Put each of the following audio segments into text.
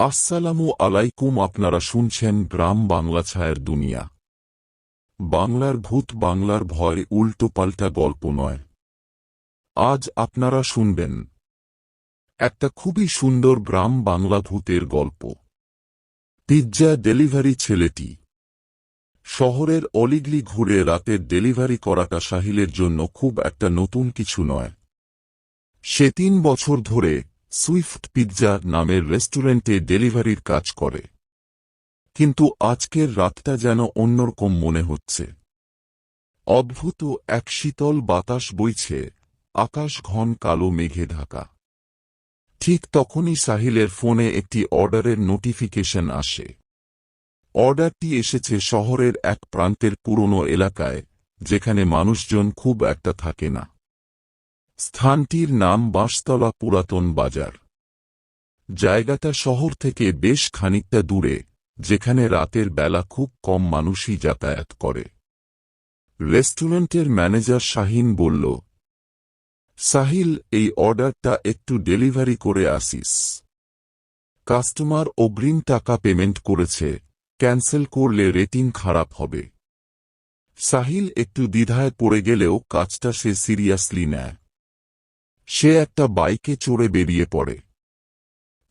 আসসালামু আলাইকুম। আপনারা শুনছেন গ্রাম বাংলা ছায়ার দুনিয়া। বাংলার ভূত, বাংলার ভয়, উল্টো পাল্টা গল্প নয়। আজ আপনারা শুনবেন একটা খুবই সুন্দর গ্রাম বাংলা ভূতের গল্প। পিৎজা ডেলিভারি ছেলেটি। শহরের অলিগলি ঘুরে রাতের ডেলিভারি করাটা সাহিলের জন্য খুব একটা নতুন কিছু নয়। সে ৩ বছর ধরে সুইফট পিৎজা নামের রেস্টুরেন্টে ডেলিভারির কাজ করে। কিন্তু আজকের রাতটা যেন অন্যরকম মনে হচ্ছে। অদ্ভুত এক শীতল বাতাস বইছে, আকাশ ঘন কালো মেঘে ঢাকা। ঠিক তখনই সাহিলের ফোনে একটি অর্ডারের নোটিফিকেশন আসে। অর্ডারটি এসেছে শহরের এক প্রান্তের পুরনো এলাকায়, যেখানে মানুষজন খুব একটা থাকে না। স্থানটির নাম বাঁশতলা পুরাতন বাজার। জায়গাটা শহর থেকে বেশ খানিকটা দূরে, যেখানে রাতের বেলা খুব কম মানুষই যাতায়াত করে। রেস্টুরেন্টের ম্যানেজার শাহিন বলল, সাহিল, এই অর্ডারটা একটু ডেলিভারি করে আসিস। কাস্টমার অগ্রিম টাকা পেমেন্ট করেছে, ক্যান্সেল করলে রেটিং খারাপ হবে। সাহিল একটু দ্বিধায় পড়ে গেলেও কাজটা সে সিরিয়াসলি নেয়। সে একটা বাইকে চড়ে বেরিয়ে পড়ে।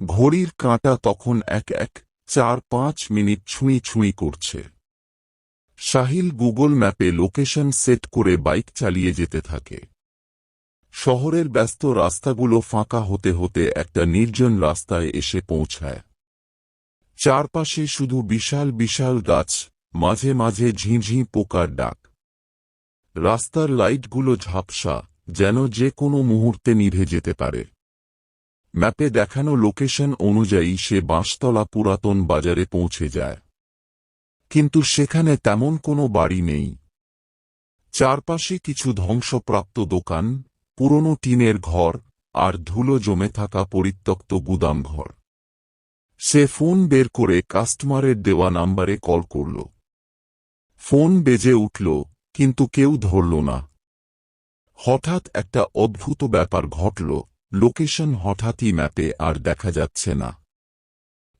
ঘড়ির কাঁটা তখন 1:04 মিনিট ছুঁই ছুঁই করছে। সাহিল গুগল ম্যাপে লোকেশন সেট করে বাইক চালিয়ে যেতে থাকে। শহরের ব্যস্ত রাস্তাগুলো ফাঁকা হতে হতে একটা নির্জন রাস্তায় এসে পৌঁছায়। চারপাশে শুধু বিশাল বিশাল গাছ, মাঝে মাঝে ঝিঁঝি পোকার ডাক। রাস্তার লাইটগুলো ঝাপসা, যেন যে কোনো মুহূর্তে নিভে যেতে পারে। ম্যাপে দেখানো লোকেশন অনুযায়ী সে বাঁশতলা পুরাতন বাজারে পৌঁছে যায়। কিন্তু সেখানে তেমন কোনো বাড়ি নেই। চারপাশে কিছু ধ্বংসপ্রাপ্ত দোকান, পুরনো টিনের ঘর আর ধুলো জমে থাকা পরিত্যক্ত গুদামঘর। সে ফোন বের করে কাস্টমারের দেওয়া নাম্বারে কল করল। ফোন বেজে উঠল, কিন্তু কেউ ধরল না। হঠাৎ একটা অদ্ভুত ব্যাপার ঘটল, লোকেশন হঠাৎই ম্যাপে আর দেখা যাচ্ছে না।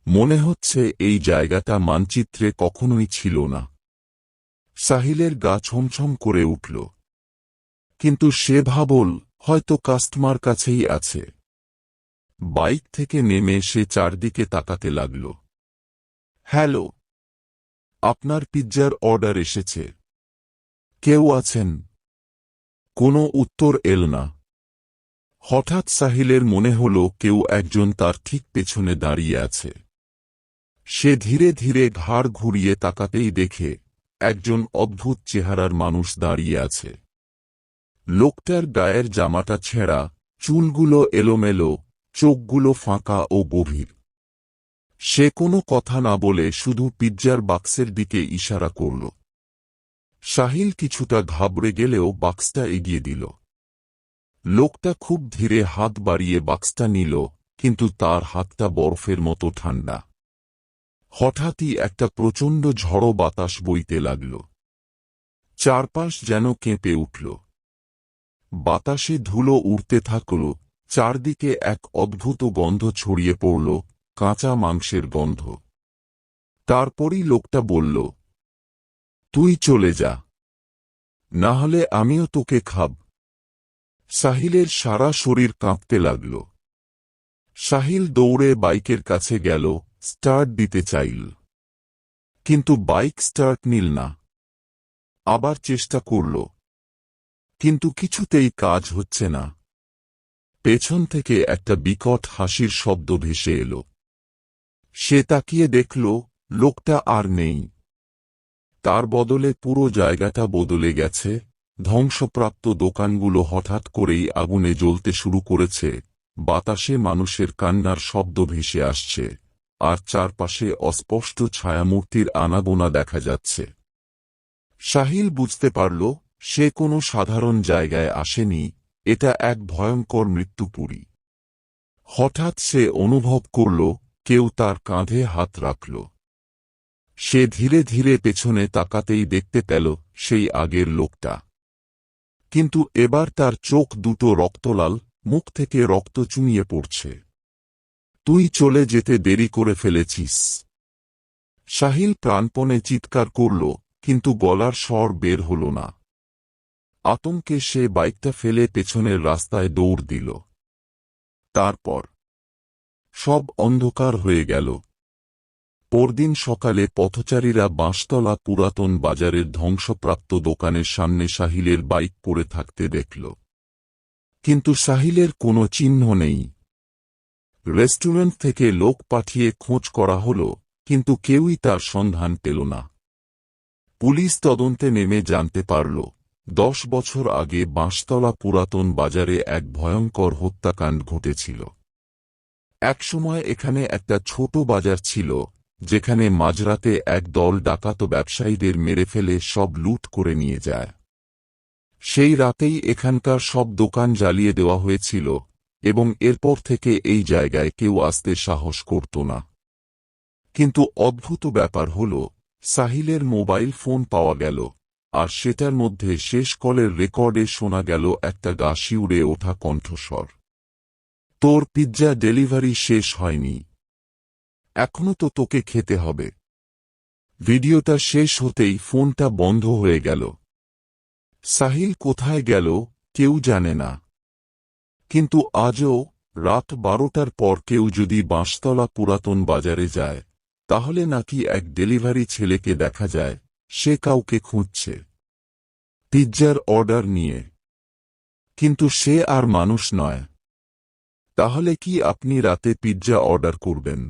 মনে হচ্ছে এই জায়গাটা মানচিত্রে কখনোই ছিল না। সাহিলের গা ছমছম করে উঠল। কিন্তু সে ভাবল, হয়তো কাস্টমার কাছেই আছে। বাইক থেকে নেমে সে চারদিকে তাকাতে লাগল। হ্যালো, আপনার পিৎজার অর্ডার এসেছে। কেউ আছেন? কোনো উত্তর এল না। হঠাৎ সাহিলের মনে হল কেউ একজন তার ঠিক পেছনে দাঁড়িয়ে আছে। সে ধীরে ধীরে ঘাড় ঘুরিয়ে তাকাতেই দেখে একজন অদ্ভুত চেহারার মানুষ দাঁড়িয়ে আছে। লোকটার গায়ের জামাটা ছেঁড়া, চুলগুলো এলোমেলো, চোখগুলো ফাঁকা ও গভীর। সে কোনো কথা না বলে শুধু পিৎজার বাক্সের দিকে ইশারা করল। সাহিল কিছুটা ঘাবড়ে গেলেও বাক্সটা এগিয়ে দিল। লোকটা খুব ধীরে হাত বাড়িয়ে বাক্সটা নিল, কিন্তু তার হাতটা বরফের মতো ঠান্ডা। হঠাৎই একটা প্রচণ্ড ঝড়ো বাতাস বইতে লাগল। চারপাশ যেন কেঁপে উঠল। বাতাসে ধুলো উড়তে থাকল, চারদিকে এক অদ্ভুত গন্ধ ছড়িয়ে পড়ল, কাঁচা মাংসের গন্ধ। তারপরই লোকটা বলল, তুই চলে যা, না হলে আমিও তোকে খাব। সাহিলের সারা শরীর কাঁপতে লাগল। সাহিল দৌড়ে বাইকের কাছে গেল, স্টার্ট দিতে চাইল। কিন্তু বাইক স্টার্ট নিল না। আবার চেষ্টা করল, কিন্তু কিছুতেই কাজ হচ্ছে না। পেছন থেকে একটা বিকট হাসির শব্দ ভেসে এল। সে তাকিয়ে দেখল, লোকটা আর নেই। তার বদলে পুরো জায়গাটা বদলে গেছে। ধ্বংসপ্রাপ্ত দোকানগুলো হঠাৎ করেই আগুনে জ্বলতে শুরু করেছে, বাতাসে মানুষের কান্নার শব্দ ভেসে আসছে, আর চারপাশে অস্পষ্ট ছায়ামূর্তির আনাগোনা দেখা যাচ্ছে। সাহিল বুঝতে পারল, সে কোনো সাধারণ জায়গায় আসেনি, এটা এক ভয়ঙ্কর মৃত্যুপুরী। হঠাৎ সে অনুভব করল, কেউ তার কাঁধে হাত রাখল। সে ধীরে ধীরে পেছনে তাকাতেই দেখতে পেল সেই আগের লোকটা। কিন্তু এবার তার চোখ দুটো রক্তলাল, মুখ থেকে রক্ত চুইয়ে পড়ছে। তুই চলে যেতে দেরি করে ফেলেছিস। সাহিল প্রাণপণে চিৎকার করল, কিন্তু গলার স্বর বের হল না। আতঙ্কে সে বাইকটা ফেলে পেছনের রাস্তায় দৌড় দিল। তারপর সব অন্ধকার হয়ে গেল। পরদিন সকালে পথচারীরা বাঁশতলা পুরাতন বাজারের ধ্বংসপ্রাপ্ত দোকানের সামনে সাহিলের বাইক পড়ে থাকতে দেখল। কিন্তু সাহিলের কোনো চিহ্ন নেই। রেস্টুরেন্ট থেকে লোক পাঠিয়ে খোঁজ করা হল, কিন্তু কেউই তার সন্ধান পেল না। পুলিশ তদন্তে নেমে জানতে পারল, 10 বছর আগে বাঁশতলা পুরাতন বাজারে এক ভয়ঙ্কর হত্যাকাণ্ড ঘটেছিল। একসময় এখানে একটা ছোট বাজার ছিল, যেখানে মাঝরাতে এক দল ডাকাত ব্যবসায়ীদের মেরে ফেলে সব লুট করে নিয়ে যায়। সেই রাতেই এখানকার সব দোকান জ্বালিয়ে দেওয়া হয়েছিল, এবং এরপর থেকে এই জায়গায় কেউ আসতে সাহস করত না। কিন্তু অদ্ভুত ব্যাপার হল, সাহিলের মোবাইল ফোন পাওয়া গেল, আর সেটার মধ্যে শেষ কলের রেকর্ডে শোনা গেল একটা গা শিউরে ওঠা কণ্ঠস্বর। তোর পিৎজা ডেলিভারি শেষ হয়নি, এখনো তো তোকে খেতে হবে। ভিডিওটা শেষ হতেই ফোনটা বন্ধ হয়ে গেল। সাহিল কোথায় গেল কেউ জানে না। কিন্তু আজও রাত 12টার পর কেউ যদি বাঁশতলা পুরাতন বাজারে যায়, তাহলে নাকি এক ডেলিভারি ছেলেকে দেখা যায়, সে কাউকে খুঁজছে পিৎজার অর্ডার নিয়ে। কিন্তু সে আর মানুষ নয়। তাহলে কি আপনি রাতে পিৎজা অর্ডার করবেন?